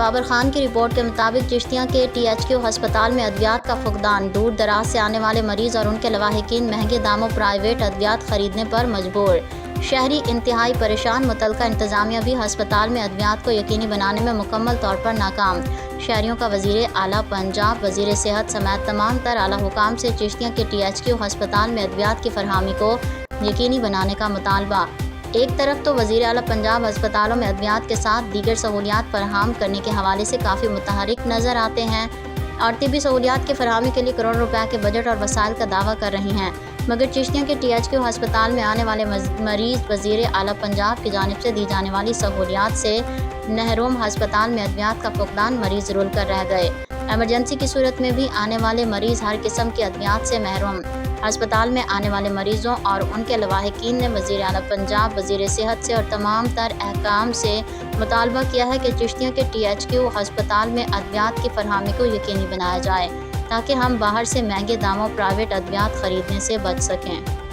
بابر خان کی رپورٹ کے مطابق چشتیاں کے THQ ہسپتال میں ادویات کا فقدان، دور دراز سے آنے والے مریض اور ان کے لواحقین مہنگے داموں پرائیویٹ ادویات خریدنے پر مجبور، شہری انتہائی پریشان، متعلقہ انتظامیہ بھی ہسپتال میں ادویات کو یقینی بنانے میں مکمل طور پر ناکام، شہریوں کا وزیر اعلیٰ پنجاب، وزیر صحت سمیت تمام تر اعلیٰ حکام سے چشتیاں کے THQ ہسپتال میں ادویات کی فراہمی کو یقینی بنانے کا مطالبہ۔ ایک طرف تو وزیر اعلیٰ پنجاب ہسپتالوں میں ادویات کے ساتھ دیگر سہولیات فراہم کرنے کے حوالے سے کافی متحرک نظر آتے ہیں اور طبی سہولیات کی فراہمی کے لیے کروڑوں روپے کے بجٹ اور وسائل کا دعویٰ کر رہی ہیں، مگر چشتیاں کے THQ ہسپتال میں آنے والے مریض وزیر اعلیٰ پنجاب کی جانب سے دی جانے والی سہولیات سے محروم، ہسپتال میں ادویات کا فقدان، مریض رول کر رہ گئے، ایمرجنسی کی صورت میں بھی آنے والے مریض ہر قسم کی ادویات سے محروم۔ ہسپتال میں آنے والے مریضوں اور ان کے لواحقین نے وزیر اعلیٰ پنجاب، وزیر صحت سے اور تمام تر حکام سے مطالبہ کیا ہے کہ چشتیاں کے THQ ہسپتال میں ادویات کی فراہمی کو یقینی بنایا جائے تاکہ ہم باہر سے مہنگے داموں پرائیویٹ ادویات خریدنے سے بچ سکیں۔